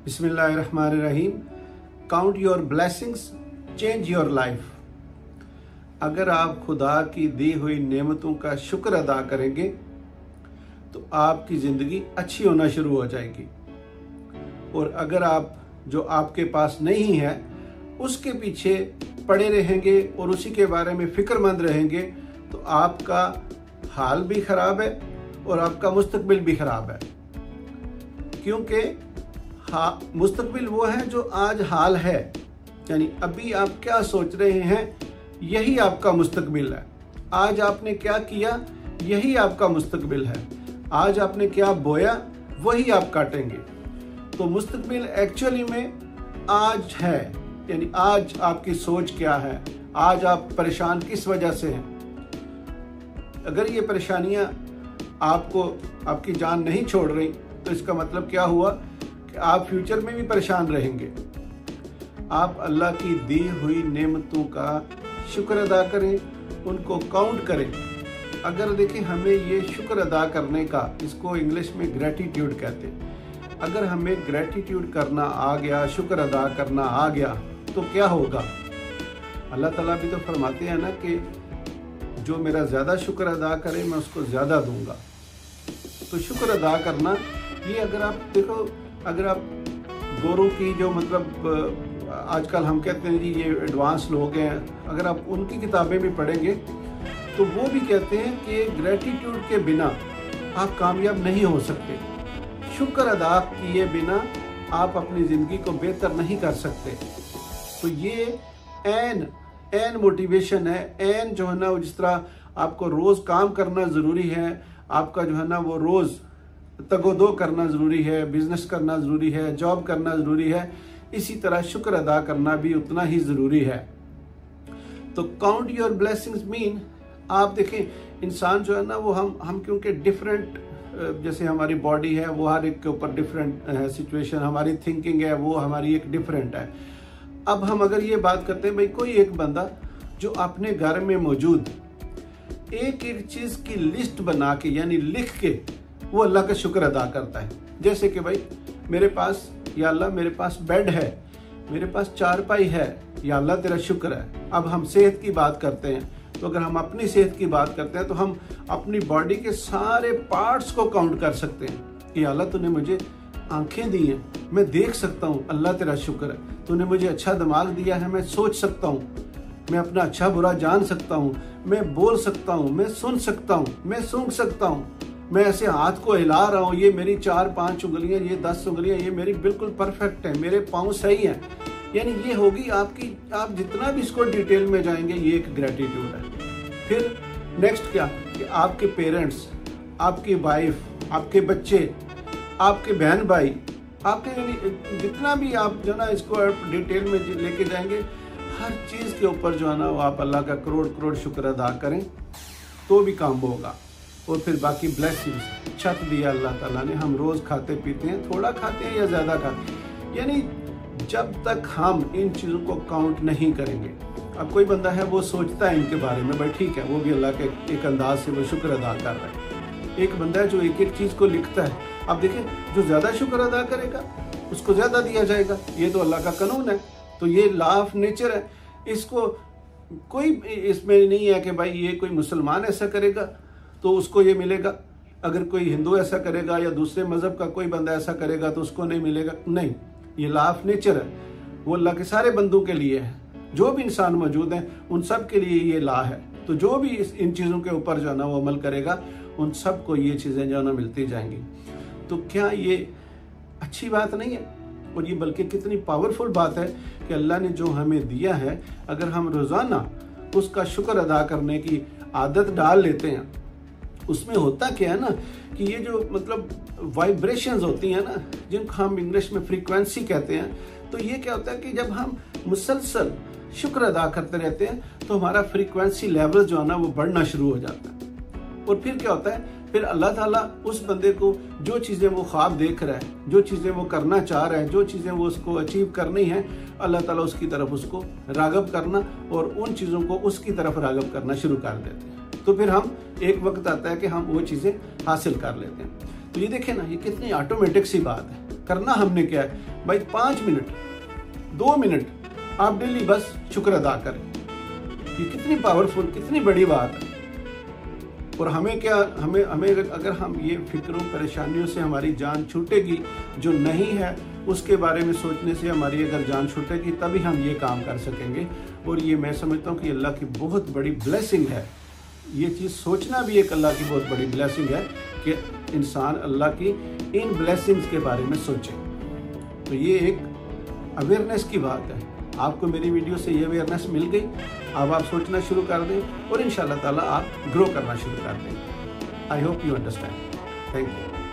बिस्मिल्लाहिर्रहमानिर्रहीम। Count your blessings, change your life. अगर आप खुदा की दी हुई नेमतों का शुक्र अदा करेंगे तो आपकी ज़िंदगी अच्छी होना शुरू हो जाएगी, और अगर आप जो आपके पास नहीं है उसके पीछे पड़े रहेंगे और उसी के बारे में फ़िक्रमंद रहेंगे तो आपका हाल भी ख़राब है और आपका मुस्तकबिल भी ख़राब है। क्योंकि मुस्तकबिल वो है जो आज हाल है, यानी अभी आप क्या सोच रहे हैं यही आपका मुस्तकबिल है। आज आपने क्या किया यही आपका मुस्तकबिल है। आज आपने क्या बोया वही आप काटेंगे। तो मुस्तकबिल एक्चुअली में आज है, यानी आज आपकी सोच क्या है, आज आप परेशान किस वजह से हैं। अगर ये परेशानियां आपको आपकी जान नहीं छोड़ रही तो इसका मतलब क्या हुआ कि आप फ्यूचर में भी परेशान रहेंगे। आप अल्लाह की दी हुई नेमतों का शुक्र अदा करें, उनको काउंट करें। अगर देखें हमें ये शुक्र अदा करने का, इसको इंग्लिश में ग्रेटिट्यूड कहते हैं, अगर हमें ग्रेटिट्यूड करना आ गया, शुक्र अदा करना आ गया तो क्या होगा। अल्लाह ताला भी तो फरमाते हैं ना कि जो मेरा ज़्यादा शुक्र अदा करे मैं उसको ज़्यादा दूंगा। तो शुक्र अदा करना ये, अगर आप देखो, अगर आप गोरों की जो मतलब आजकल हम कहते हैं जी ये एडवांस लोग हैं, अगर आप उनकी किताबें भी पढ़ेंगे तो वो भी कहते हैं कि ग्रेटिट्यूड के बिना आप कामयाब नहीं हो सकते। शुक्र अदा किए बिना आप अपनी ज़िंदगी को बेहतर नहीं कर सकते। तो ये एन मोटिवेशन है, एन जो है ना, जिस तरह आपको रोज़ काम करना ज़रूरी है, आपका जो है ना वो रोज़ तगोदो करना ज़रूरी है, बिजनेस करना ज़रूरी है, जॉब करना ज़रूरी है, इसी तरह शुक्र अदा करना भी उतना ही ज़रूरी है। तो काउंट योर ब्लेसिंग्स मीन, आप देखें इंसान जो है ना वो हम क्योंकि डिफरेंट, जैसे हमारी बॉडी है वो हर एक के ऊपर डिफरेंट है सिचुएशन, हमारी थिंकिंग है वो हमारी एक डिफरेंट है। अब हम अगर ये बात करते हैं भाई, कोई एक बंदा जो अपने घर में मौजूद एक एक चीज़ की लिस्ट बना के, यानी लिख के वो अल्लाह का शुक्र अदा करता है। जैसे कि भाई मेरे पास, या अल्लाह मेरे पास बेड है, मेरे पास चारपाई है, या अल्लाह तेरा शुक्र है। अब हम सेहत की बात करते हैं, तो अगर हम अपनी सेहत की बात करते हैं तो हम अपनी बॉडी के सारे पार्ट्स को काउंट कर सकते हैं कि अल्लाह तूने मुझे आंखें दी हैं, मैं देख सकता हूँ, अल्लाह तेरा शुक्र है। तूने मुझे अच्छा दिमाग दिया है, मैं सोच सकता हूँ, मैं अपना अच्छा बुरा जान सकता हूँ, मैं बोल सकता हूँ, मैं सुन सकता हूँ, मैं सूंघ सकता हूँ, मैं ऐसे हाथ को हिला रहा हूँ, ये मेरी 4-5 उंगलियाँ, ये 10 उंगलियाँ, ये मेरी बिल्कुल परफेक्ट है, मेरे पाँव सही हैं। यानी ये होगी आपकी, आप जितना भी इसको डिटेल में जाएंगे ये एक ग्रेटिट्यूड है। फिर नेक्स्ट क्या कि आपके पेरेंट्स, आपकी वाइफ, आपके बच्चे, आपके बहन भाई, आपके, यानी जितना भी आप जो ना इसको डिटेल में लेके जाएंगे, हर चीज़ के ऊपर जो है ना वो आप अल्लाह का करोड़ करोड़ शुक्र अदा करें तो भी काम होगा। और फिर बाकी ब्लेसिंग्स, छत दिया अल्लाह ताला ने, हम रोज़ खाते पीते हैं, थोड़ा खाते हैं या ज़्यादा खाते हैं, यानी जब तक हम इन चीज़ों को काउंट नहीं करेंगे। अब कोई बंदा है वो सोचता है इनके बारे में, भाई ठीक है, वो भी अल्लाह के एक अंदाज से वो शुक्र अदा कर रहा है। एक बंदा है जो एक एक चीज़ को लिखता है। अब देखें, जो ज़्यादा शुक्र अदा करेगा उसको ज़्यादा दिया जाएगा, ये तो अल्लाह का कानून है। तो ये लॉ ऑफ नेचर है, इसको कोई इसमें नहीं है कि भाई ये कोई मुसलमान ऐसा करेगा तो उसको ये मिलेगा, अगर कोई हिंदू ऐसा करेगा या दूसरे मज़हब का कोई बंदा ऐसा करेगा तो उसको नहीं मिलेगा। नहीं, ये लॉ ऑफ नेचर है, वो अल्लाह के सारे बंदों के लिए है। जो भी इंसान मौजूद हैं उन सब के लिए ये लॉ है। तो जो भी इन चीज़ों के ऊपर जो है ना वो अमल करेगा उन सब को ये चीज़ें जो है ना मिलती जाएंगी। तो क्या ये अच्छी बात नहीं है? और ये बल्कि कितनी पावरफुल बात है कि अल्लाह ने जो हमें दिया है, अगर हम रोज़ाना उसका शुक्र अदा करने की आदत डाल लेते हैं, उसमें होता क्या है ना कि ये जो मतलब वाइब्रेशंस होती हैं ना, जिनको हम इंग्लिश में फ्रीक्वेंसी कहते हैं, तो ये क्या होता है कि जब हम मुसलसल शुक्र अदा करते रहते हैं तो हमारा फ्रीक्वेंसी लेवल जो है ना वो बढ़ना शुरू हो जाता है। और फिर क्या होता है, फिर अल्लाह ताला उस बंदे को जो चीज़ें वो ख्वाब देख रहा है, जो चीज़ें वो करना चाह रहा है, जो चीज़ें वो उसको अचीव करनी है, अल्लाह ताला उसकी तरफ उसको राग़ब करना और उन चीज़ों को उसकी तरफ राग़ब करना शुरू कर देते हैं। तो फिर हम एक वक्त आता है कि हम वो चीज़ें हासिल कर लेते हैं। तो ये देखें ना, ये कितनी ऑटोमेटिक सी बात है। करना हमने क्या है भाई, 5 मिनट 2 मिनट आप डेली बस शुक्र अदा करें। ये कितनी पावरफुल, कितनी बड़ी बात है। और हमें क्या, हमें अगर हम ये फिक्रों परेशानियों से हमारी जान छूटेगी, जो नहीं है उसके बारे में सोचने से हमारी अगर जान छूटेगी, तभी हम ये काम कर सकेंगे। और ये मैं समझता हूँ कि अल्लाह की बहुत बड़ी ब्लेसिंग है। ये चीज़ सोचना भी एक अल्लाह की बहुत बड़ी ब्लेसिंग है कि इंसान अल्लाह की इन ब्लेसिंग्स के बारे में सोचे। तो ये एक अवेयरनेस की बात है। आपको मेरी वीडियो से ये अवेयरनेस मिल गई, अब आप सोचना शुरू कर दें और इंशाअल्लाह ताला आप ग्रो करना शुरू कर दें। I hope you understand. Thank you.